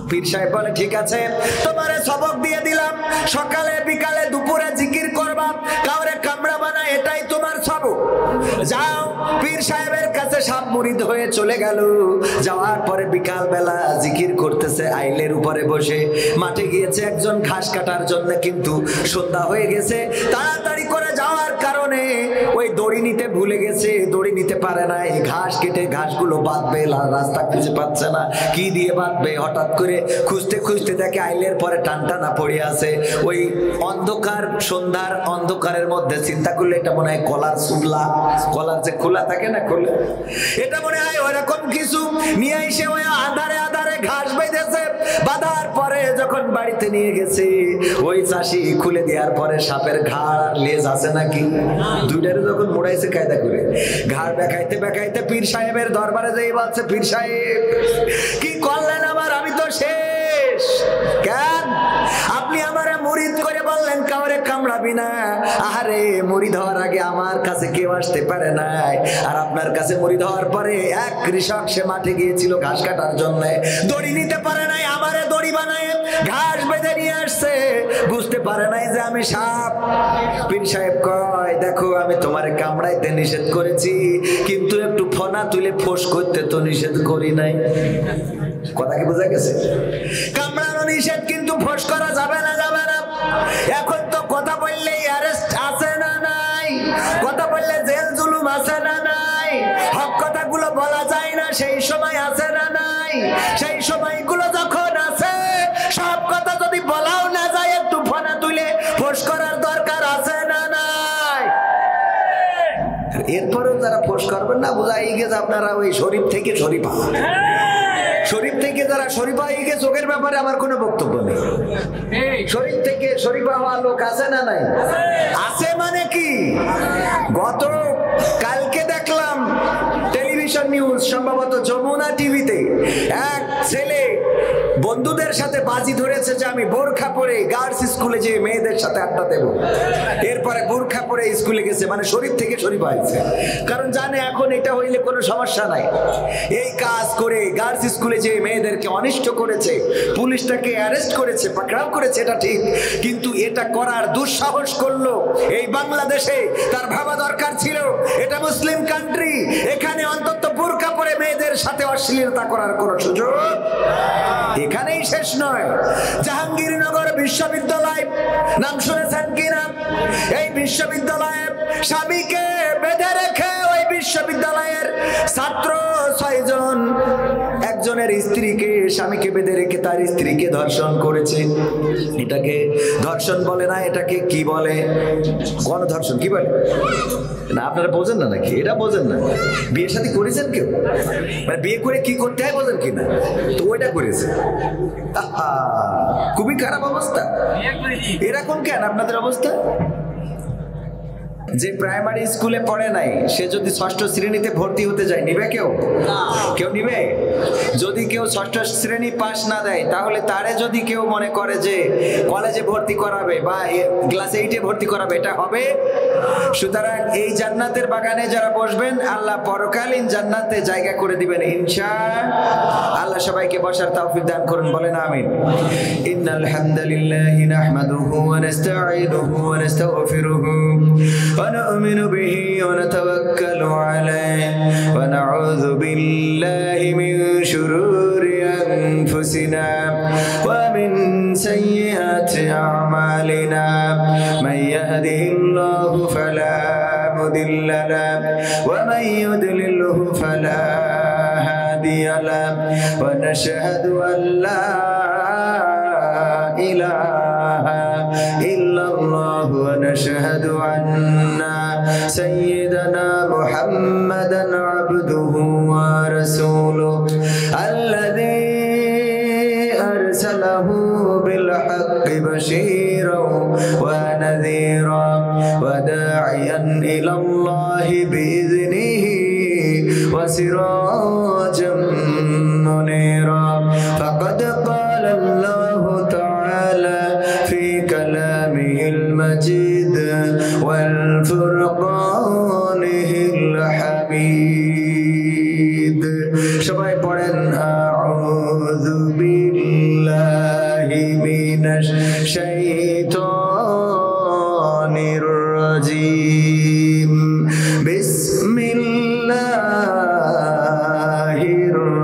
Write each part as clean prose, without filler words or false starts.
পীর সাহেব বলে ঠিক আছে, তোমারে সবক দিয়ে দিলাম, সকালে বিকালে দুপুরে জিকির করবা, কাউরে কামড়াবা না, এটাই তোমার সবক। যাও। পীর সাহেবের কাছে সব মুরিদ হয়ে চলে গেল। যাওয়ার পরে বিকাল বেলা জিকির করতেছে আইলের উপরে বসে। মাঠে গিয়েছে একজন ঘাস কাটার জন্য, কিন্তু সন্ধ্যা হয়ে গেছে। তাড়াতাড়ি করে যাওয়ার কারণে ওই দড়ি নিতে ভুলে গেছে, দড়ি নিতে পারে না। এই ঘাস কেটে ঘাসগুলো বাঁধবে, রাস্তা খুঁজে পাচ্ছে না, কি দিয়ে বাঁধবে। হঠাৎ করে খুঁজতে খুঁজতে দেখে আইলের পরে টানটানা পড়ে আছে। ওই অন্ধকার, সন্ধ্যার অন্ধকারের মধ্যে চিন্তা করলে এটা মনে হয় কলার সুবলা, কলার যে খোলা থাকে না, খোলা, এটা মনে হয় ওরকম কিছু নিয়ে এসে ওই আধারে আধারে ঘাস বেঁধেছে। বাঁধার পরে যখন বাড়িতে নিয়ে গেছে, ওই চাষি খুলে দেওয়ার পরে সাপের ঘাড় লেজ আছে নাকি, দুইটারে যখন মোড়াইছে কায়দা করে, ঘাড় বেঁকাইতে বেঁকাইতে পীর সাহেবের দরবারে যেই বলছে, পীর সাহেব কি করলেন আমার, আমি তো শেষ। কেন? আপনি আমারে মুরিদ করে বললেন কাউরে কামড়াবি না। আরে মুরিদ হওয়ার আগে আমার কাছে কেউ আসতে পারে নাই, আর আপনার কাছে মুরিদ হওয়ার পরে এক কৃষক, সে মাঠে গিয়েছিল ঘাস কাটার জন্য, দড়ি নিতে পারে নাই, আমারে দড়ি বানায় ঘাস বেঁধে নিয়ে আসছে, বুঝতে পারে নাই যে আমি সাপ। পীর সাহেব কয়, দেখো আমি তোমারে কামড়াইতে নিষেধ করেছি, কিন্তু একটু ফনা তুলে ফোঁস করতে তো নিষেধ করি নাই। কথা কি বোঝা গেছে? কামড়ানো নিষেধ, কিন্তু ফোঁস করা যাবে না, যাবে না। এখন তো কথা বললেই অ্যারেস্ট আছে না নাই, কথা বললে জেল জুলুম আছে না নাই, হক কথাগুলো বলা যায় না সেই সময় আছে না নাই। সেই সময়গুলো যখন আছে, সব কথা যদি বলাও না যায়, একটু ফনা তুলে ফোঁস করার দরকার আছে না নাই। এরপরেও যারা ফোঁস করবেন না, বোঝাই গেছে আপনারা ওই শরীফ থেকে শরীফা, শরীফ থেকে যারা শরীফা হয়ে গেছে, চোখের ব্যাপারে আমার কোনো বক্তব্য নেই। শরীফ থেকে শরীফা হওয়া লোক আছে না নাই? আছে। মানে কি, গত কালকে দেখলাম টেলিভিশন নিউজ, সম্ভবত যমুনা টিভিতে, এক ছেলে বন্ধুদের সাথে বাজি ধরেছে যে আমি বোরখা পরে গার্লস স্কুলে যে মেয়েদের সাথে আড্ডা দেব। এরপরে বোরখা পরে স্কুলে গেছে, মানে শরীফ থেকে শরীফ হয়েছে, কারণ জানে এখন এটা হইলে কোনো সমস্যা নাই। এই কাজ করে গার্লস স্কুলে যে মেয়েদেরকে অনিষ্ট করেছে, পুলিশ তাকে অ্যারেস্ট করেছে, পাকড়াও করেছে, এটা ঠিক, কিন্তু এটা করার দুঃসাহস করলো এই বাংলাদেশে। তার ভাবা দরকার ছিল এটা মুসলিম কান্ট্রি, এখানে অন্তত বোরকা পরে মেয়েদের সাথে অশ্লীলতা করার কোনো সুযোগ এখানেই শেষ নয়। জাহাঙ্গীরনগর বিশ্ববিদ্যালয়, নাম শুনেছেন কিনা? এই বিশ্ববিদ্যালয়ে স্বামীকে বেঁধে রেখে ওই বিশ্ববিদ্যালয়ের ছাত্র 6 জন একজনের স্ত্রীকে, স্বামীকে বেঁধে রেখে তার স্ত্রীকে ধর্ষণ করেছে। এটাকে ধর্ষণ বলে না, এটাকে কি বলে? গণধর্ষণ। কি বলে না? আপনারা বোঝেন না নাকি? এটা বোঝেন না? বিয়ের সাথে করেছেন কেউ? মানে বিয়ে করে কি করতে হয় বোঝেন কিনা? তো ওইটা করেছে। খুবই খারাপ অবস্থা। এরকম কেন আপনাদের অবস্থা? যে প্রাইমারি স্কুলে পড়ে নাই, সে যদি 6ষ্ঠ শ্রেণীতে ভর্তি হতে যায়, নিবে কেউ? কেউ নিবে? যদি কেউ 6ষ্ঠ শ্রেণী পাস না দেয়, তাহলে তারে যদি কেউ মনে করে যে কলেজে ভর্তি করাবে বা ক্লাস 8-এ ভর্তি করাবে, এটা হবে? সুতরাং এই জান্নাতের বাগানে যারা বসবেন, আল্লাহ পরকালীন জান্নাতে জায়গা করে দিবেন ইনশাআল্লাহ। সবাইকে বসার তৌফিক দান করুন, বলেন আমিন। ইন্নাল হামদালিল্লাহি নাহমাদুহু ওয়া নাস্তাঈনুহু ওয়া নাস্তাগফিরুহু ونؤمن به ونتوكل عليه ونعوذ بالله من شرور أنفسنا ومن سيئات أعمالنا من يهده الله فلا مضل له ومن يضلله فلا هادي له ونشهد أن لا إله إلا الله ونشهد أن سيدنا محمدا عبده ورسوله الذي أرسله بالحق بشيرا ونذيرا وداعيا إلى الله بإذنه وسراجا منيرا فقد قال الله تعالى في كلامه المجيد والفرقانه الحميد. সবাই পড়েন আউযু বিল্লাহি মিনাশ শাইতানির রাজিম বিসমিল্লাহির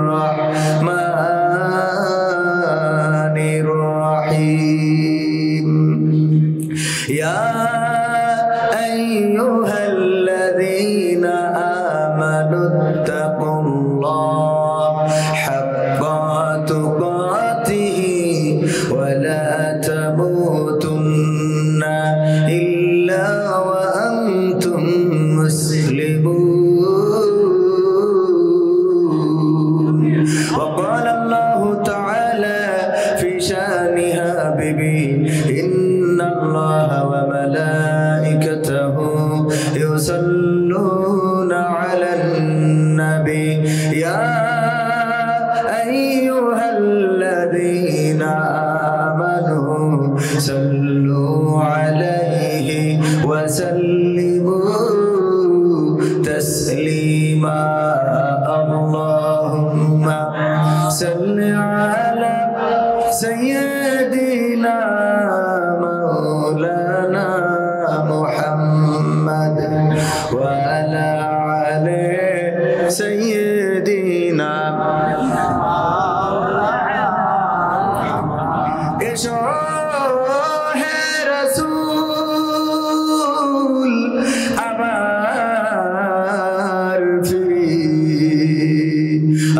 রাহমানির রাহিম ইয়া আইয়ুহাল্লাযীনা আমানুত্তাকুল্লাহ হাক্কা তুকাতিহি ওয়া লা তামুতুন্না ইল্লা ওয়া আনতুম মুসলিমুন ওয়া ক্বালা আল্লাহু তাআলা ফি শানি হাবিবি ইন্নাল্লাহা ওয়া মালাইকাতাহু ইউসাল্লুনা আলান নবী ইয়া আইয়ুহাল্লাযীনা আমানু সাল্লু আলাইহি ওয়া সাল্লিমু তাসলিমা আল্লাহুম্মা সাল্লি আলা সাইয়্যিদিনা মাওলানা মুহাম্মদ ওয়া আলা আলি সাইয়্যিদিনা এসো হে রাসূল আবার ফিরি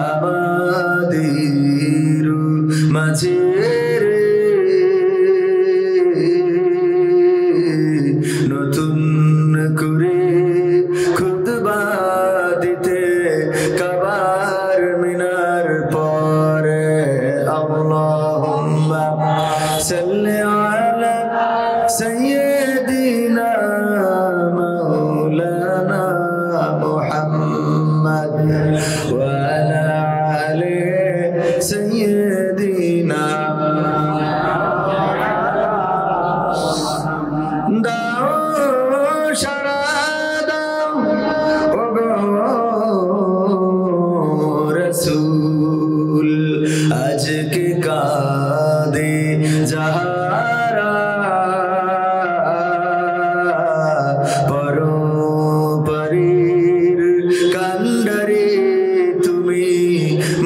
আমাদের মাঝে নতুন করে খুতবা দিতে কাবার মিনার পরে আল্লাহুম্মা সাল্লি আলা সাইয়্যিদিনা মাওলানা মুহাম্মদ ওয়া আলা আলি সাইয়্যিদিনা দাও সারা দাও ওগো রাসূল আজকে কাঁদে যাহারা পরোপরীর কান্ডারে তুমি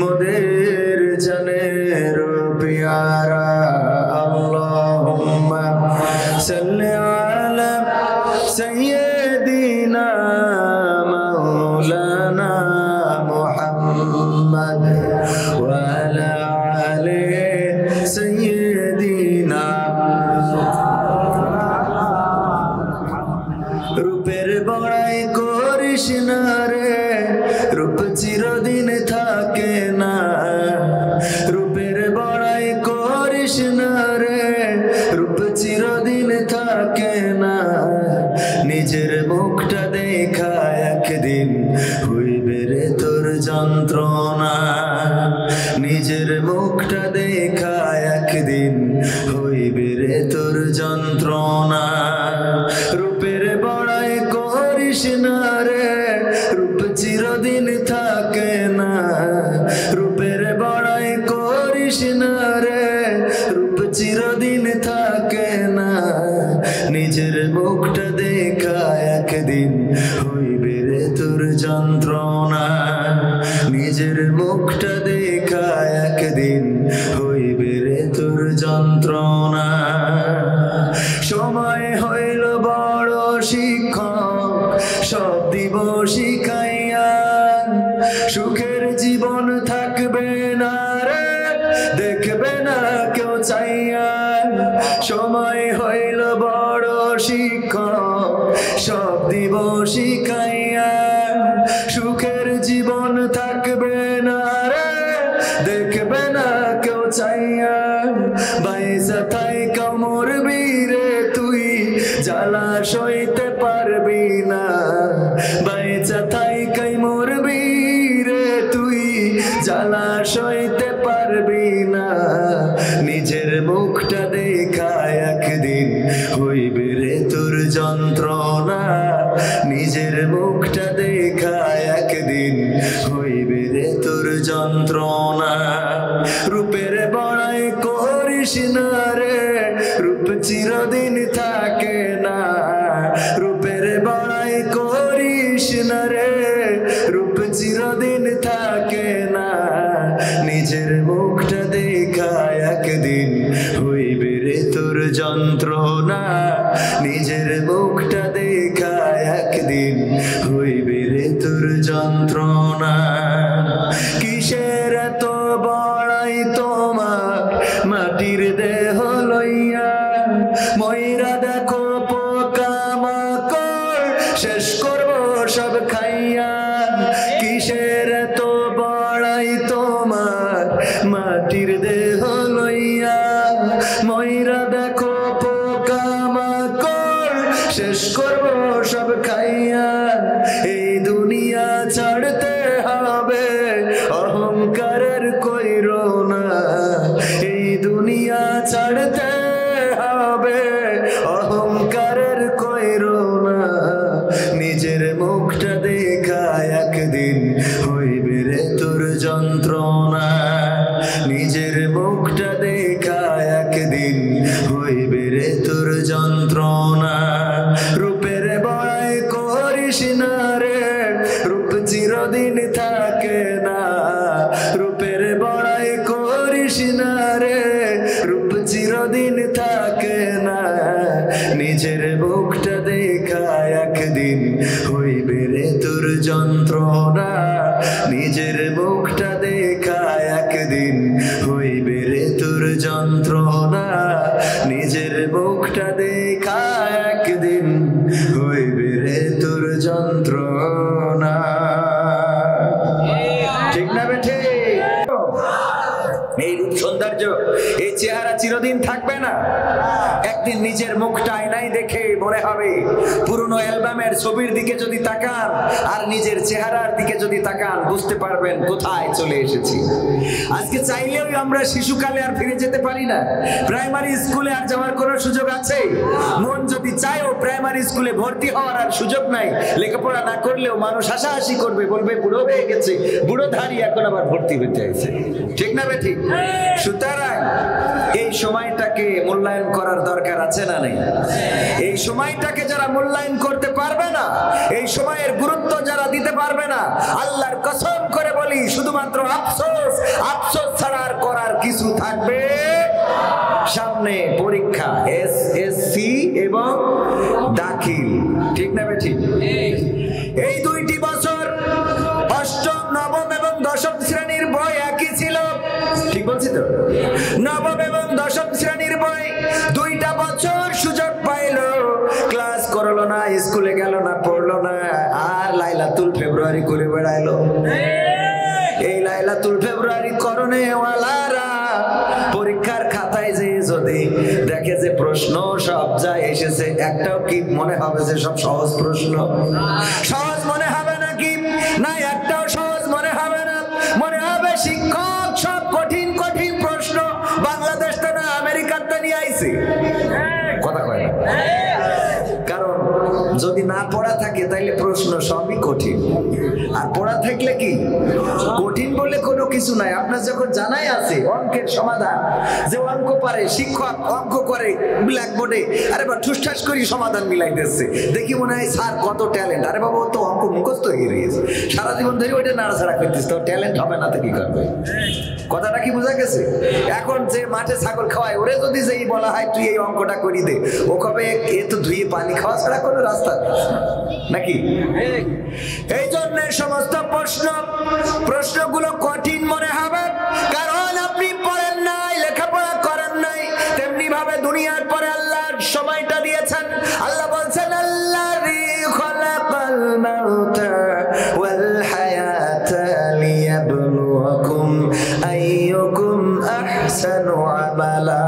মোদের জানের পিয়ারা আল্লাহুম্মা সাল্লি আলা সাইয়্যিদিনা মাওলানা মুহাম্মদ ওয়া আলা আলি সাইয়্যিদিনা রূপের বড়াই করিস না রে রূপ চিরদিন থাকে না রূপের বড়াই করিস না রে রূপ চিরদিন থাকে না নিজের মুখটা দেখা একদিন হইবে রে তোর যন্ত্রণা নিজের মুখটা দেখা একদিন হইবে রে তোর যন্ত্রণা রূপের বড়াই করিস না রে রূপ চিরদিন থাকে না রূপের বড়াই করিস না রে রূপ চিরদিন থাকে না নিজের মুখটা দেখা একদিন হইবে রে তোর যন্ত্রণা নিজের মুখটা দেখা একদিন হইবে রে তোর যন্ত্রণা সময় হইল বড় শিক্ষক সব দিব শিখাইয়া সুখের জীবন থাকবে না রে দেখবে না কেউ চাইয়া সময় হইল বড় শিক্ষক সব দিব শিখাইয়া সুখের জীবন থাকবে না রে দেখবে না কেউ চাইয়া বাইসা থাই কামর বীরে তুই জ্বালা সইতে পারবি না বাইসা থাই কামর বীরে তুই জ্বালা সইতে পারবি না নিজের মুখটা দেখা একদিন হইবে রে তোর যন্ত্রণা নিজের মুখটা দেখা একদিন হইবে রে তোর যন্ত্রণা রূপের বড়াই করি করিস না রে, রূপ চিরদিন থাকে না। রূপের বড়াই করিস না রে, রূপ চিরদিন থাকে না। নিজের মুখটা দেখা একদিন হইবে রে তোর যন্ত্রণা। নিজের মুখটা দেখা একদিন হইবে রে তোর যন্ত্রণা। কিসের এত বড়াই তোমার মাটির দেহ লইয়া, ময়রা দেখো পোকামাকড় শেষ করবো সব খাইয়া। কিসের এত বড়াই তোমার মাটির দেহ লইয়া, ময়রা দেখো পোকামাকড় শেষ করবো সব খাইয়া। এই দুনিয়া ছাড়তে হবে অহংকারের কইরো না, এই দুনিয়া ছাড়তে হবে অহংকারের কইরো না। নিজের মুখটা দেখা একদিন হইবে রে তোর যন্ত্রণা। নিজের মুখটা দেখা একদিন হইবে রে তোর যন্ত্রণা। রূপের বড়াই করিস না রে, রূপ চিরদিন থাকে না। রূপের বড়াই করিস না রে, রূপ চিরদিন থাকে না। নিজের মুখটা দেখা একদিন হইবে রে তোর যন্ত্রণা। নিজের মুখটা দেখা একদিন হইবে রে তোর যন্ত্রণা। নিজের মুখটা দেখা একদিন হইবে রে তোর যন্ত্রণা। ঠিক না বেঠে? এই রূপ সৌন্দর্য, এই চেহারা চিরদিন থাকবে না। একদিন নিজের মুখটা আয়নায় দেখে মনে হবে, পুরনো অ্যালবামের ছবির দিকে যদি তাকান আর নিজের চেহারার দিকে যদি তাকান, বুঝতে পারবেন কোথায় চলে এসেছি। আজকে চাইলেও আমরা শিশুকালে আর ফিরে যেতে পারি না। প্রাইমারি স্কুলে আর যাওয়ার কোনো সুযোগ আছে? মন যদি চায়ও প্রাইমারি স্কুলে ভর্তি হওয়ার আর সুযোগ নাই। লেখাপড়া না করলেও মানুষ হাসাহাসি করবে, বলবে বুড়ো হয়ে গেছে, বুড়ো ধারী এখন আবার ভর্তি হতে আছে। ঠিক না বেঠিক? সুতরাং এই সময়টাকে মূল্যায়ন করার দরকার আছে না নেই? এই সময়টাকে যারা মূল্যায়ন করতে পারবে না, এই সময়ের গুরুত্ব যারা দিতে পারবে না, আল্লাহর কসম করে বলি শুধুমাত্র আফসোস, আফসোস ছাড়া আর করার কিছু থাকবে। সামনে পরীক্ষা, এসএসসি এবং দাখিল। ঠিক না বেঠিক? এই দুইটি বছর অষ্টম, নবম এবং দশম শ্রেণীর বই একই ছিল। ঠিক বলছি তো? নবম এবং দশম শ্রেণীর বই দুইটা বছর সুযোগ পাইল, ক্লাস করলো না, স্কুলে গেল না, পড়লো না, আর লাইলাতুল ফেব্রুয়ারি করে বেড়াইলো। এই লাইলাতুল ফেব্রুয়ারি করণে ওয়ালারা পরীক্ষার খাতায় যে যদি দেখে যে প্রশ্ন সব যা এসেছে, একটাও কি মনে হবে যে সব সহজ প্রশ্ন? সহজ মনে হবে নাকি? না, একটাও সহজ মনে হবে না। মনে হবে শিক্ষক সব কঠিন কঠিন প্রশ্ন বাংলাদেশটা না আমেরিকাতে নিয়ে আইছে। কথা কয় না? কারণ যদি না পড়া থাকে তাইলে প্রশ্ন সবই কঠিন, আর পড়া থাকলে কি কঠিন বলে কোনো কিছু নাই। আপনার যখন জানাই আছে অঙ্কের সমাধান, যে অঙ্ক পারে শিক্ষক অঙ্ক করে ব্ল্যাকবোর্ডে, আরে বা ঠুসঠাস করি সমাধান মিলাই দিচ্ছে, দেখি মনে হয় স্যার কত ট্যালেন্ট। আরে বাবা, ও তো অঙ্ক মুখস্থ হয়ে গিয়েছে, সারা জীবন ধরে ওইটা নাড়াচাড়া করতেছে, তো ট্যালেন্ট হবে না তো কি করবে? কথাটা কি বোঝা গেছে? এখন যে মাঠে ছাগল খাওয়ায়, ওরে যদি যেই বলা হয় তুই এই অঙ্কটা করি দে, ও কবে এ তো ধুয়ে পানি খাওয়া ছাড়া কোনো রাস্তা নাকি? এই জন্য সমস্ত প্রশ্নগুলো কঠিন মনে হবে, কারণ আপনি পড়েন নাই, লেখাপড়া করেন নাই। তেমনি ভাবে দুনিয়ার পরে আল্লাহর সময়টা দিয়েছেন। আল্লাহ বলছেন, আল্লাযী খালাকাল মাউতা ওয়াল হায়াতা লিয়াবলুয়াকুম আইয়ুকুম আহসানু আমালা।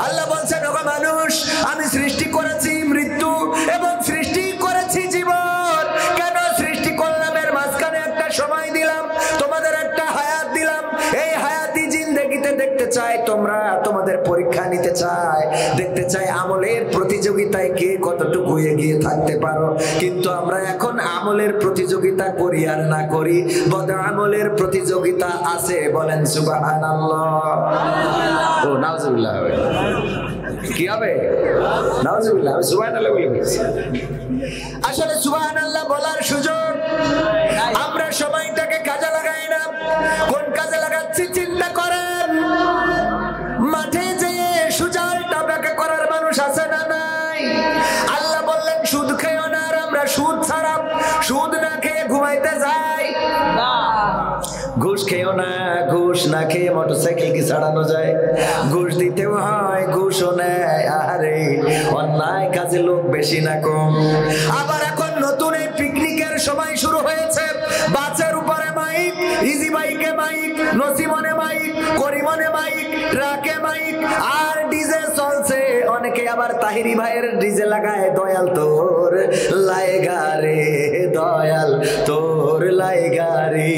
আল্লাহ বলছেন, ওগো মানুষ, আমি সৃষ্টি করেছি মৃত্যু এবং সৃষ্টি করেছি জীবন। কেন সৃষ্টি করলাম? এর মাঝখানে একটা সময় দিলাম, তোমাদের একটা হায়াত দিলাম। এই হায়াতি জিন্দেগিতে দেখতে চাই তোমরা তোমাদের পরীক্ষা নিতে চাই, দেখতে চাই আমলের প্রতিযোগিতায় কে কতটুকু এগিয়ে থাকতে পারো। কিন্তু আমরা এখন আমলের প্রতিযোগিতা করি আর না করি, বদ আমলের প্রতিযোগিতা আছে। বলেন সুবহানাল্লাহ। ও নাউজুবিল্লাহ হবে, কি হবে? নাউজুবিল্লাহ। আমি সুবহানাল্লাহ বলে বলছি। আসলে সুবহানাল্লাহ বলার সুযোগ আমরা সময়টাকে কাজে লাগাই না। কোন কাজে লাগাচ্ছি চিন্তা করেন। মাঠে যেয়ে সুজালটা ব্যাখ্যা করার মানুষ আছে না নাই? আল্লাহ বললেন সুদ খেও না, আর আমরা সুদ ছাড়া সুদ না খেয়ে ঘুমাইতে যাই। ঘুষ খেও না, ঘুষ না খেয়ে মোটরসাইকেল কি ছাড়ানো যায়? ঘুষ দিতেও হয়, ঘুষও নেয়। আরে অন্যায় কাজে লোক বেশি না কম। আবার এখন নতুন এই পিকনিকের সময় শুরু হয়েছে। বাসের উপরে মাইক, ইজি বাইকে মাইক, নসিমনে মাইক, করিমনে মাইক, ট্রাকে মাইক, আর ডিজে চলছে। অনেকে আবার তাহিরি ভাইয়ের ডিজে লাগায়, দয়াল তোর লাইগা রে, দয়াল তোর লাইগা রে,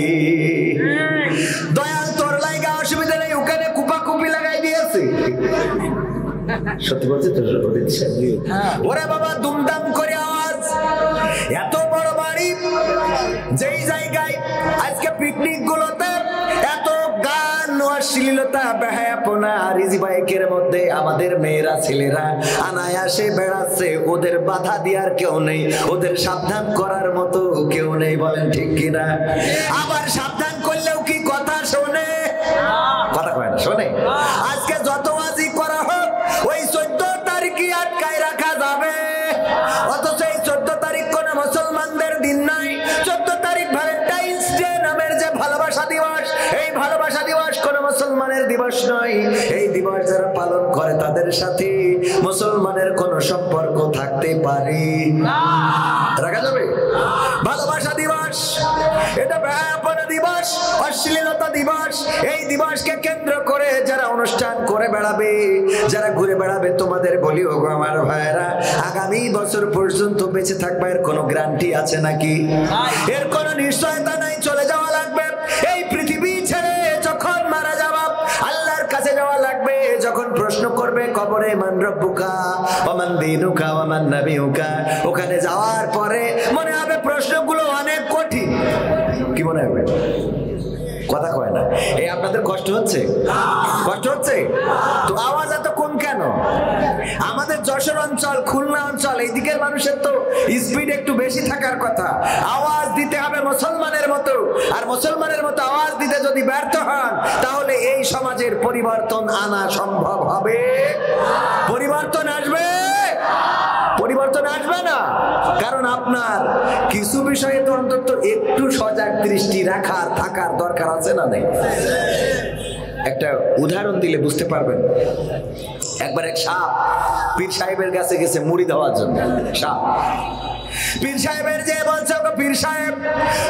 দয়াল তোর লাইগা, অসুবিধা নেই। ওখানে কুপাকুপি লাগাই দিয়েছে। সত্যি বলছি তো? ওরে বাবা, দুমদাম করে আওয়াজ, এত বড় বাড়ি, যেই জায়গায় আজকে পিকনিক গুলোতে এত গান, অশ্লীলতা, বেহায়াপনা, রিজি বাইকের মধ্যে আমাদের মেয়েরা ছেলেরা অনায়াসে বেড়াচ্ছে। ওদের বাধা দেওয়ার কেউ নেই, ওদের সাবধান করার মতো কেউ নেই। বলেন ঠিক কিনা? আবার সাবধান করলেও কি কথা শোনে? কথা কয় না, শোনে। আজকে যত ওয়াজি করা হোক, ওই 14 তারিখই আটকায় রাখা যাবে। অথচ এই 14 তারিখ কোন মুসলমানদের দিন নাই। 14 তারিখ ভ্যালেন্টাইন্স ডে নামের যে ভালোবাসা দিবস, এই ভালোবাসা দিবস কোন মুসলমানের দিবস নয়। এই দিবস যারা পালন করে তাদের সাথে মুসলমানের কোন সম্পর্ক থাকতে পারে না, রাখা যাবে? ভালোবাসা দিবস এটা বেহায়াপনা দিবস, অশ্লীলতা দিবস। এই দিবসকে কেন্দ্র করে যারা অনুষ্ঠান করে বেড়াবে, যারা ঘুরে বেড়াবে, তোমাদের বলি ওগো আমার ভাইরা, আগামী বছর পর্যন্ত বেঁচে থাকবে এর কোনো গ্যারান্টি আছে নাকি? এর কোনো নিশ্চয়তা নাই। চলে যাওয়া লাগবে। এই পৃথিবী ছেড়ে যখন মারা যাওয়া, আল্লাহর কাছে যাওয়া লাগবে। যখন প্রশ্ন করবে কবরে, মান রব্বুকা ওয়া মান দীনুকা ওয়া মান নাবিয়ুকা, ওখানে যাওয়ার পরে মনে হবে প্রশ্নগুলো অনেক কঠিন। কি মনে হবে? কথা কয় না। এই আপনাদের কষ্ট হচ্ছে? কষ্ট হচ্ছে তো? আওয়াজ এত কম কেন? আমাদের যশোর অঞ্চল, খুলনা অঞ্চল, এই দিকের মানুষের তো স্পিড একটু বেশি থাকার কথা। আওয়াজ দিতে হবে মুসলমানের মতো। আর মুসলমানের মতো আওয়াজ দিতে যদি ব্যর্থ হন, তাহলে এই সমাজের পরিবর্তন আনা সম্ভব হবে? পরিবর্তন আসবে? পরিবর্তন আসবে না। কারণ আপনার কিছু বিষয়ে তো অন্তত একটু সজাগ দৃষ্টি রাখার, থাকার দরকার আছে না নেই? একটা উদাহরণ দিলে বুঝতে পারবেন। একবার এক সাপ পীর সাহেবের কাছে গেছে মুড়ি দেওয়ার জন্য। সাপ পীর সাহেবের যে বলছে, পীর সাহেব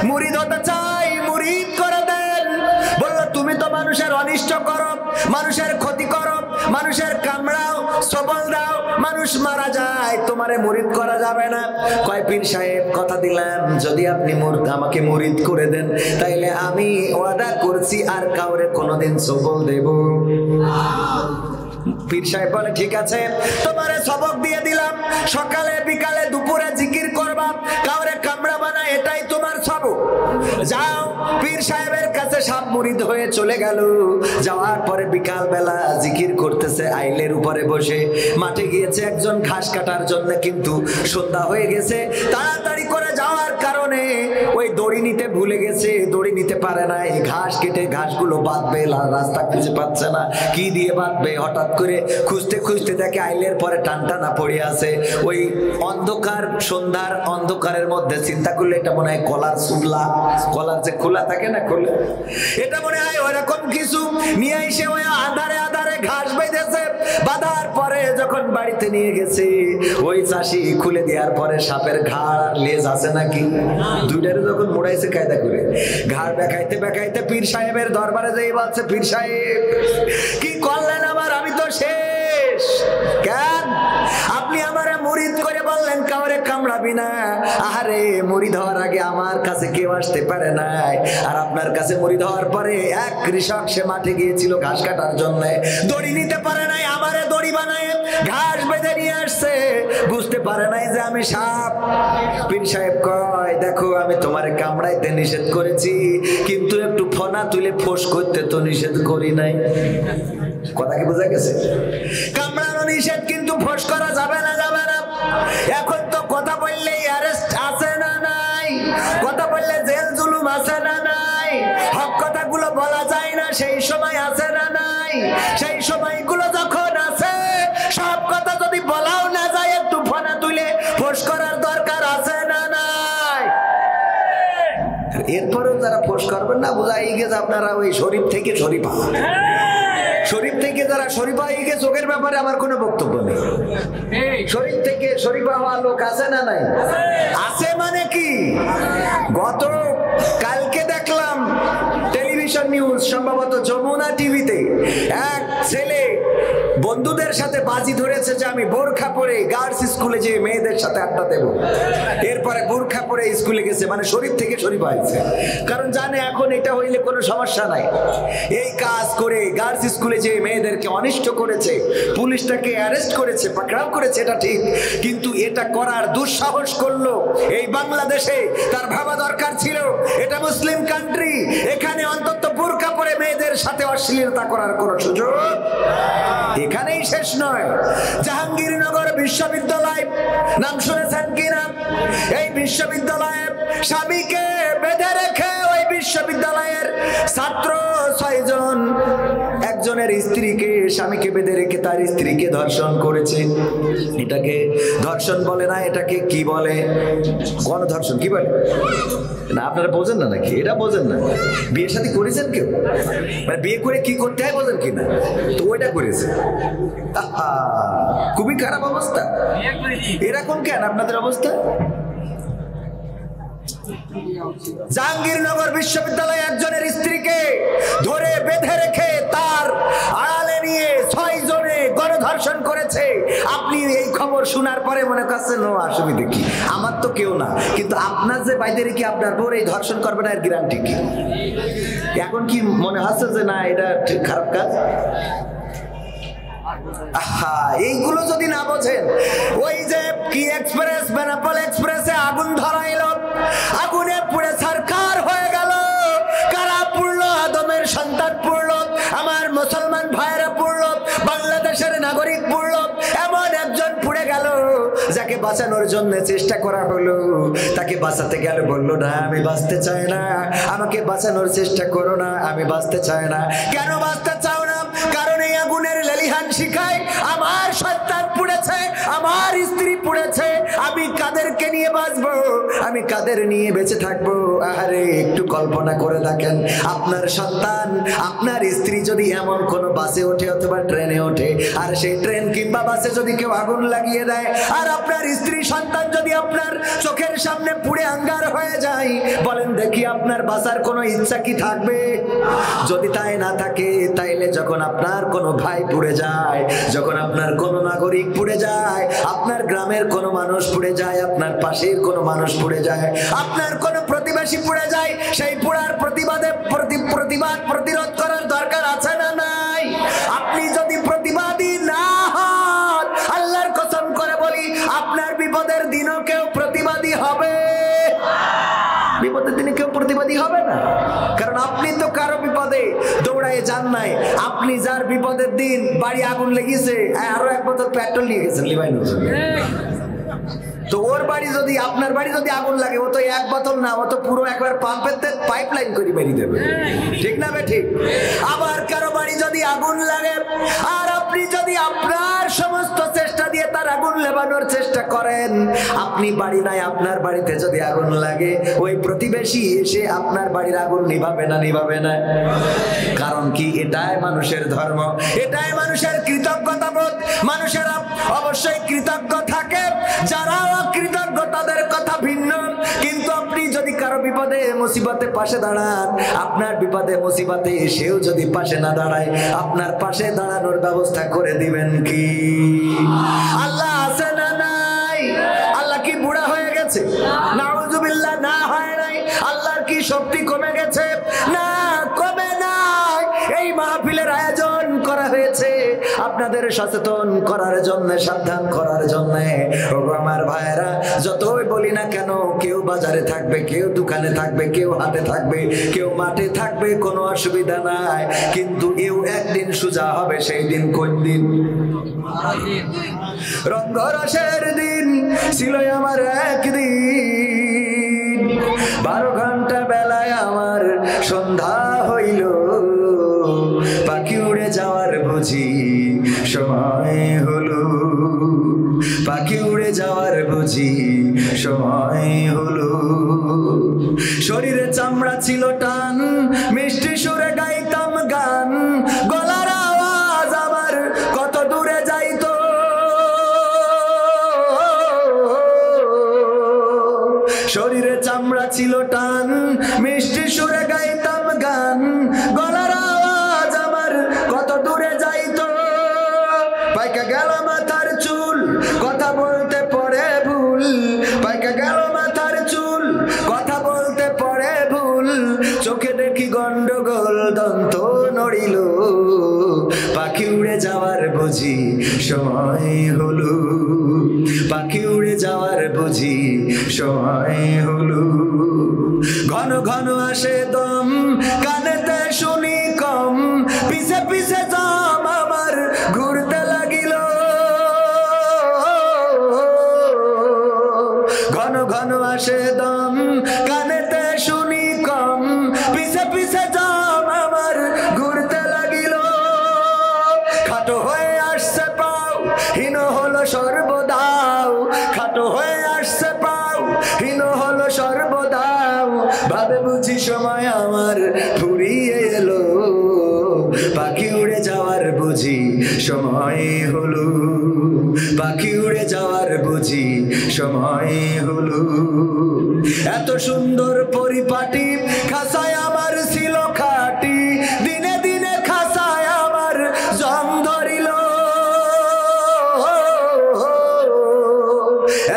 মুড়ি হতে চাই, মুরিদ করে দেন। বলল তুমি তো মানুষের অনিষ্ট করো, মানুষের ক্ষতি করো, মানুষের কামড়াও, সবল দাও, মানুষ মারা যায়, তোমারে মুরিদ করা যাবে না। কয় পীর সাহেব কথা দিলাম, যদি আপনি আমাকে মুরিদ করে দেন, তাইলে আমি ওয়াদা করছি আর কাউরে কোনোদিন সবল দেব। পীর সাহেব বলে ঠিক আছে, তোমারে সবক দিয়ে দিলাম, সকালে বিকালে দুপুরে জিকির করবা, কাউরে কামড়াবা না, এটাই তোমার সবক। যাও। পীর সাহেবের কাছে সাপ মুরিদ হয়ে চলে গেল। যাওয়ার পরে বিকাল বেলা জিকির করতেছে আইলের উপরে বসে। মাঠে গিয়েছে একজন ঘাস কাটার জন্য, কিন্তু সন্ধ্যা হয়ে গেছে। তাড়াতাড়ি করে যাওয়ার কারণে ওই দড়ি নিতে ভুলে গেছে, দড়ি নিতে পারে না। এই ঘাস কেটে ঘাসগুলো বাঁধবে, রাস্তা খুঁজে পাচ্ছে না, কি দিয়ে বাঁধবে। হঠাৎ করে খুঁজতে খুঁজতে দেখে আইলের পরে টানটানা পড়ে আছে। ওই অন্ধকার, সন্ধ্যার অন্ধকারের মধ্যে চিন্তা করলে এটা মনে হয় কলার শুকলা, কলার যে খোলা থাকে না, খোলা, এটা মনে হয় ওইরকম কিছু নিয়ে এসে ওই আধারে আধারে ঘাস বেঁধেছে। বাঁধার পরে যখন বাড়িতে নিয়ে গেছে, ওই চাষি খুলে দেওয়ার পরে সাপের ঘাড় আর লেজ আছে নাকি, দুইটারে যখন মোড়াইছে কায়দা করে, ঘাড় বেঁকাইতে বেঁকাইতে পীর সাহেবের দরবারে যেই বলছে, পীর সাহেব কি করলেন আমার, আমি তো শেষ। কেন? আপনি আমারে মুরিদ করে বললেন কাউরে কামড়াবি না। আরে মুরিদ হওয়ার আগে আমার কাছে কেউ আসতে পারে নাই, আর আপনার কাছে মুরিদ হওয়ার পরে এক কৃষক, সে মাঠে গিয়েছিল ঘাস কাটার জন্য, দড়ি নিতে পারে নাই, আমারে দড়ি বানায় ঘাস বেঁধে নিয়ে আসছে, বুঝতে পারে নাই যে আমি সাপ। পীর সাহেব কয়, দেখো আমি তোমারে কামড়াইতে নিষেধ করেছি, কিন্তু একটু ফনা তুলে ফোঁস করতে তো নিষেধ করি নাই। কথা কি বোঝা গেছে? কামড়ানো নিষেধ, কিন্তু ফোঁস করা যাবে না, যাবে না। এখন তো কথা বললেই অ্যারেস্ট আছে না নাই, কথা বললে জেল জুলুম আছে না নাই, হক কথাগুলো বলা যায় না সেই সময় আছে না নাই। সেই সময়গুলো যখন আছে, সব কথা যদি বলাও না যায়, একটু ফোনা তুলে ফোঁস করার দরকার আছে না নাই। এরপরেও যারা ফোঁস করবেন না, বোঝাই গেছে আপনারা ওই শরীফ থেকে শরীফা, শরীফ থেকে যারা শরীফা হয়ে গেছে, চোখের ব্যাপারে আমার কোনো বক্তব্য নেই। শরীফ থেকে শরীফা হওয়া লোক আছে না নাই? আছে মানে কি, গত কালকে দেখলাম টেলিভিশন নিউজ, সম্ভবত যমুনা টিভিতে, এক ছেলে বন্ধুদের সাথে বাজি ধরেছে যে আমি বোরখা পরে গার্লস স্কুলে যে মেয়েদের সাথে আড্ডা দেবো। এরপরে বোরখা পরে স্কুলে গেছে, মানে শরীফ থেকে শরীফা হয়েছে, কারণ জানে এখন এটা হইলে কোনো সমস্যা নাই। এই কাজ করে গার্লস স্কুলে যে মেয়েদেরকে অনিষ্ট করেছে, পুলিশ তাকে অ্যারেস্ট করেছে, পাকড়াও করেছে, এটা ঠিক, কিন্তু এটা করার দুঃসাহস করলো এই বাংলাদেশে। তার ভাবা দরকার ছিল এটা মুসলিম কান্ট্রি, এখানে অন্তত বোরকা পরে মেয়েদের সাথে অশ্লীলতা করার কোনো সুযোগ এখানেই শেষ নয়। জাহাঙ্গীরনগর বিশ্ববিদ্যালয়, নাম শুনেছেন কিনা? এই বিশ্ববিদ্যালয়ে স্বামীকে বেঁধে রেখে ওই বিশ্ববিদ্যালয়ের ছাত্র 6 জন একজনের স্ত্রীকে, স্বামীকে বেঁধে রেখে তার স্ত্রীকে ধর্ষণ করেছে। এটাকে ধর্ষণ বলে না, এটাকে কি বলে? গণধর্ষণ কি বলে না? আপনারা বোঝেন না নাকি? এটা বোঝেন না? বিয়ে শাদী করেছেন কেউ? মানে বিয়ে করে কি করতে হয় বোঝেন কিনা? তো ওইটা করেছে। খুবই খারাপ অবস্থা। এরকম কেন আপনাদের অবস্থা? জাহাঙ্গীরনগর বিশ্ববিদ্যালয়ে একজনের স্ত্রীকে ধরে বেঁধে রেখে তার আড়ালে নিয়ে 6 জনে গণধর্ষণ করেছে। আপনি এই খবর শোনার পরে মনে করছেন ও অসুবিধা কি, আমার তো কেউ না, কিন্তু আপনার যে বাইরে রেখে আপনার বোর এই ধর্ষণ করবে না, এর গ্যারান্টি কি? এখন কি মনে হচ্ছে যে না এটা খারাপ কাজ? এইগুলো যদি না বোঝেন, ওই যে কি এক্সপ্রেস, বেনাপোল এক্সপ্রেসে আগুন ধরাইলো, আগুনে পুড়ে ছারখার হয়ে গেল। কারা পুড়লো? আদমের সন্তান পুড়লো, আমার মুসলমান ভাইরা পুড়লো, বাংলাদেশের নাগরিক পুড়লো। এমন একজন পুড়ে গেল যাকে বাঁচানোর জন্য চেষ্টা করা হলো, তাকে বাঁচাতে গেলে বললো না আমি বাঁচতে চাই না, আমাকে বাঁচানোর চেষ্টা করো না, আমি বাঁচতে চাই না। কেন বাঁচতে চাও না? কারণ এই আগুনের লেলিহান শিখায় আমার সন্তান পুড়েছে, আমার স্ত্রী পুড়েছে, আমি কাদেরকে নিয়ে বাঁচবো, আমি কাদের নিয়ে বেঁচে থাকবো? আরে একটু কল্পনা করে দেখেন, আপনার সন্তান, আপনার স্ত্রী যদি এমন কোনো বাসে ওঠে অথবা ট্রেনে ওঠে, আর সেই ট্রেন কিংবা বাসে যদি কেউ আগুন লাগিয়ে দেয়, আর আপনার স্ত্রী সন্তান যদি আপনার চোখের সামনে পুড়ে আঙ্গার হয়ে যায়, বলেন দেখি আপনার বাঁচার কোনো ইচ্ছা কি থাকবে? যদি তাই না থাকে, তাইলে যখন আপনার কোনো ভাই পুড়ে যায়, যখন আপনার কোনো নাগরিক পুড়ে যায়, আপনার গ্রামের কোনো মানুষ পুড়ে যায়, আপনার পাশের কোনো মানুষ পুড়ে যায়, আপনার কোনো প্রতিবেশী পুড়ে যায়, সেই পুড়ার প্রতিবাদ প্রতিরোধ করার দরকার আছে না নাই? আপনি যদি প্রতিবাদী না হন, আল্লাহর কসম করে বলি, আপনার বিপদের দিনও কেউ প্রতিবাদী হবে? বিপদের দিনে কেউ প্রতিবাদী হবে না, কারণ আপনি তো কারো বিপদে দৌড়ায় যান নাই। আপনি যার বিপদের দিন বাড়ি আগুন লেগেছে, আরো 1 বোতল পেট্রোল নিয়ে গেছেন লিভাইনোর জন্য, তো ওর বাড়ি যদি, আপনার বাড়ি যদি আগুন লাগে, ও তো 1 বোতল না, ও তো পুরো একবার পাম্পের পাইপলাইন করে বেরিয়ে দেবে, ঠিক না ঠিক? আবার কারো বাড়ি যদি আগুন লাগে, আর আপনি যদি আপনার সমস্ত চেষ্টা দিয়ে তার আগুন লেবানোর চেষ্টা করেন, আপনি বাড়ি নাই, আপনার বাড়িতে যদি আগুন লাগে, ওই প্রতিবেশী এসে আপনার বাড়ির আগুন নিভাবে না? নিভাবে না। কারণ কি? এটাই মানুষের ধর্ম, এটাই মানুষের কৃতজ্ঞতাবোধ। মানুষেরা অবশ্যই কৃতজ্ঞ থাকে, যারা অকৃতজ্ঞ তাদের কথা ভিন্ন। কিন্তু আপনি যদি কারো বিপদে মুসিবতে পাশে দাঁড়ান, আপনার বিপদে মুসিবতে সেও যদি পাশে না দাঁড়ায়, আপনার পাশে দাঁড়ানোর ব্যবস্থা করে দিবেন কি? আল্লাহ আছে না নাই? আল্লাহ কি বুড়া হয়ে গেছে? নাউজুবিল্লাহ, না হয় নাই। আল্লাহর কি শক্তি কমে গেছে? না, কমে নাই। এই মাহফিলের আয়োজন করা হয়েছে আপনাদের সচেতন করার জন্য, সাবধান করার জন্য। আমার ভাইয়েরা, যতই বলি না কেন, কেউ বাজারে থাকবে, কেউ দোকানে থাকবে, কেউ হাতে থাকবে, কেউ মাঠে থাকবে, কোনো অসুবিধা নাই, কিন্তু এও একদিন সোজা হবে। সেই দিন কোন দিন? রঙ্গরসের দিন ছিল আমার একদিন, 12 ঘন্টা বেলায় আমার সন্ধ্যা হইল, পাখি উড়ে যাওয়ার বুঝি সময় হলো, পাখি উড়ে যাওয়ার বুঝি সময় হলো। শরীরে চামড়া ছিল টান, মিষ্টি সুরে গাইতাম গান, গলার আওয়াজ আমার কত দূরে যাইতো। শরীরে চামড়া ছিল টান, মিষ্টি সুরে গাইতাম গান, গলার আওয়াজ আমার কত দূরে যাইতো। পাইকা গেল মাথার চুল, কথা বলতে পড়ে ভুল, পাইকা গেল মাথার চুল, কথা বলতে পড়ে ভুল, চোখে দেখি গন্ডগোল, দন্ত নড়িল, পাখি উড়ে যাওয়ার বুঝি সময় হলো, পাখি উড়ে যাওয়ার বুঝি সময় হলো। ঘন ঘন আসে দম, কানেতে শুনি কম, পিছে পিছে দম আমার ঘুরতে লাগিল। ঘন ঘন আসে দম, কানেতে শুনি কম, পিছে পিছে দম আমার ঘুরতে লাগিল। খাটো হয়ে আসছে পাও, হীন হলো সর্বদাও, খাটো হয়ে আসছে পাও, হীন হলো সর্বদাও, ভাবে বুঝি সময় আমার ফুরিয়ে এলো, পাখি উড়ে যাওয়ার বুঝি সময় হলো, পাখি উড়ে যাওয়ার বুঝি সময় হলো। এত সুন্দর পরিপাটি, খাসায় আমার ছিল খাটি, দিনে দিনে খাসায় আমার জং ধরিল।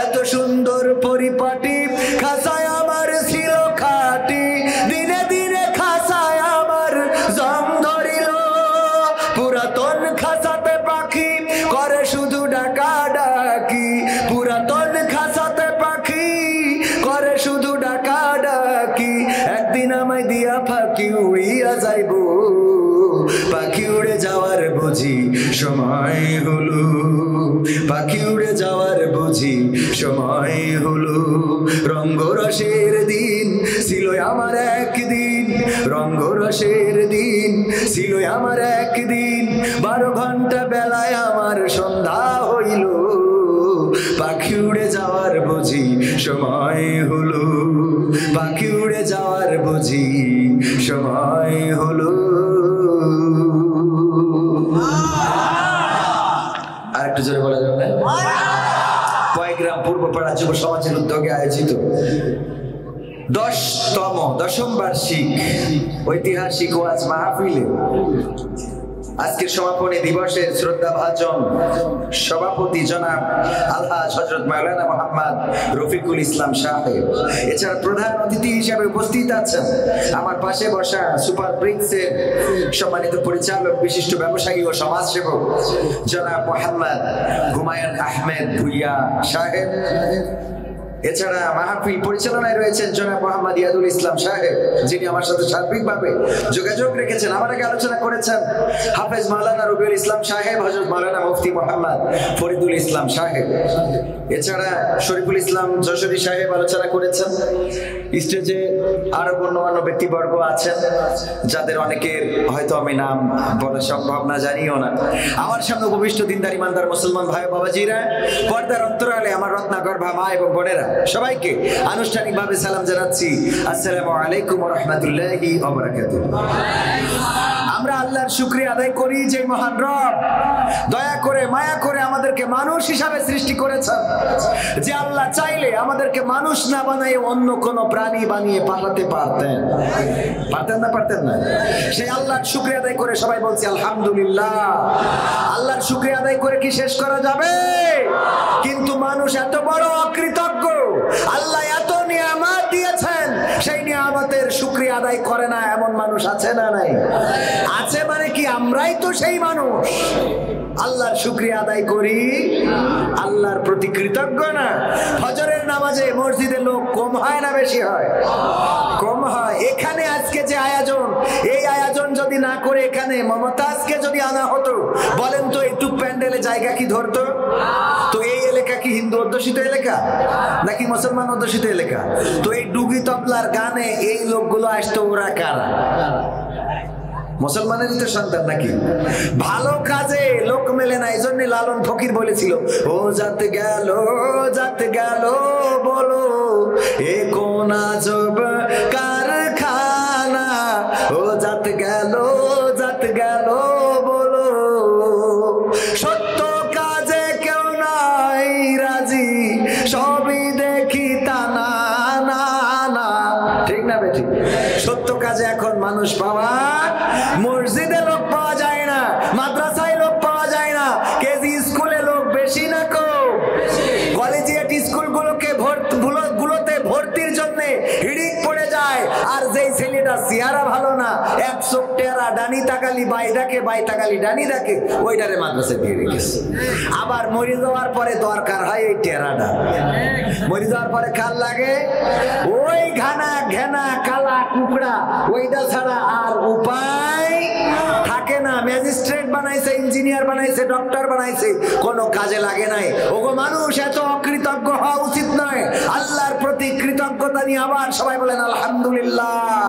এত সুন্দর পরিপাটি, খাসায় আমার ছিল খাটি, দিনে দিনে খাসায় আমার জং ধরিল। পুরাতন খাসাতে পাখি করে শুধু ডাকা ডাকি, পুরাতন খাসাতে পাখি করে শুধু ডাকা ডাকি, একদিন আমায় দিয়া ফাঁকি উড়িয়া যাইব, পাখি উড়ে যাওয়ার বুঝি সময় হলো, পাখি উড়ে যাওয়ার বুঝি সময় হলো। রঙ্গরসের দিন ছিল আমার একদিন, রঙ্গরসের দিন ছিল আমার একদিন, 12 ঘন্টা বেলায় আমার সন্ধ্যা হইল, পাখি উড়ে যাওয়ার বুঝি সময় হলো, পাখি উড়ে যাওয়ার বুঝি সময় হলো। আর একটু জোরে বলা যাবে না? কয়েকগ্রাম পূর্বপাড়া যুব সমাজের উদ্যোগে আয়োজিত 10ম বার্ষিক ঐতিহাসিক ওয়াজ মাহফিলে আজকের সমাপনী দিবসের শ্রদ্ধাভাজন সভাপতি জনাব আলহাজ হযরত মাওলানা মোহাম্মদ রফিকুল ইসলাম সাহেব, এছাড়া প্রধান অতিথি হিসেবে উপস্থিত আছেন আমার পাশে বসা সুপার ব্রিক্সের সম্মানিত পরিচালক, বিশিষ্ট ব্যবসায়ী ও সমাজসেবক জনাব মোহাম্মদ হুমায়ুন আহমেদ ভুইয়া সাহেব। এছাড়া মাহফিল পরিচালনায় রয়েছেন জনাব মোহাম্মদ ইয়াদুল ইসলাম সাহেব, যিনি আমার সাথে সার্বিকভাবে যোগাযোগ রেখেছেন। আমার আগে আলোচনা করেছেন হাফেজ মাওলানা রবিউল ইসলাম সাহেব, হযরত মাওলানা মুফতি মোহাম্মদ ফরিদুল ইসলাম সাহেব। এছাড়া শরীফুল ইসলাম যশোরী সাহেব আলোচনা করেছেন। স্টেজে আরো গণ্যমান্য ব্যক্তিবর্গ আছেন, যাদের অনেকের হয়তো আমি নাম বলা সম্ভব না, জানিও না। আমার সামনে উপবিষ্ট দিনদার ইমানদার মুসলমান ভাই বাবাজিরা, পর্দার অন্তরালে আমার রত্নাগর্ভা মা এবং বোনেরা, সবাইকে আনুষ্ঠানিকভাবে সালাম জানাচ্ছি। আসসালামু আলাইকুম ওয়া রাহমাতুল্লাহি ওয়া বারাকাতুহু। আমরা আল্লাহর শুকরিয়া আদায় করি যে মহান রব দয়া করে মায়া করে আমাদেরকে মানুষ হিসাবে সৃষ্টি করেছেন, যে আল্লাহ চাইলে আমাদেরকে মানুষ না বানিয়ে অন্য কোনো প্রাণী বানিয়ে পাঠাতে পারতেন। পারতেন না? পারতেন না? সেই আল্লাহর শুকরিয়া আদায় করে সবাই বলছি আলহামদুলিল্লাহ। আল্লাহর শুকরিয়া আদায় করে কি শেষ করা যাবে? কিন্তু মানুষ এত বড় অকৃতজ্ঞ, আল্লাহ এত নিয়ামত দিয়েছেন, সেই নিয়ামতের শুকরিয়া আদায় করে না এমন মানুষ আছে না নাই? আছে মানে কি আমরাই তো সেই মানুষ। আল্লাহর শুকরিয়া আদায় করি, আল্লাহর প্রতি কৃতজ্ঞ না। ফজরের নামাজে মসজিদে লোক কম হয় না বেশি হয়? কম হয়। এখানে আজকে যে আয়োজন, এই আয়োজন যদি না করে এখানে মমতাজকে যদি আনা হতো, বলেন তো একটু প্যান্ডেলে জায়গা কি ধরতো? তো এই এলাকা কি হিন্দু অধ্যুষিত এলাকা নাকি মুসলমান অধ্যুষিত এলাকা? তো এই ডুগি তবলার গানে এই লোকগুলো আসতো, ওরা কারা? মুসলমানেরই তো সন্তান নাকি? ভালো কাজে লোক মেলে না, এই জন্য লালন ফকির বলেছিল, ও জাত গেল বলো এ কোন আজব কারখানা, ও জাত গেল বলো সত্য কাজে কেউ নাই রাজি, সবই দেখি তা না না না। ঠিক না বেঠিক? সত্য কাজে এখন মানুষ পাওয়া, মসজিদে লোক পাওয়া যায় না, মাদ্রাসায় লোক পাওয়া যায় না, কেজি স্কুলে লোক বেশি না কম? কলেজিয়েট স্কুলগুলোতে ভর্তির জন্য হিড়িক পড়ে যায়, আর যেই ছেলেটা চেহারা ভালো না, এক চোখ টেরা, ডানি তাকালি বাই ডাকে, বাই তাকালি ডানি ডাকে, ওইটারে মাদ্রাসায় দিয়ে রেখেছে। আবার মরে যাওয়ার পরে দরকার হয় এই টেরাটা, মরে যাওয়ার পরে কাল লাগে ওই ঘেনা কালা কুকড়া, ওইটা ছাড়া আর উপায় থাকে না। ম্যাজিস্ট্রেট বানাইছে, ইঞ্জিনিয়ার বানাইছে, ডক্টর বানাইছে, কোনো কাজে লাগে নাই। ওগো মানুষ, এত অকৃতজ্ঞ হওয়া উচিত নয়। আল্লাহর প্রতি কৃতজ্ঞতা নিয়ে আবার সবাই বলেন আলহামদুলিল্লাহ।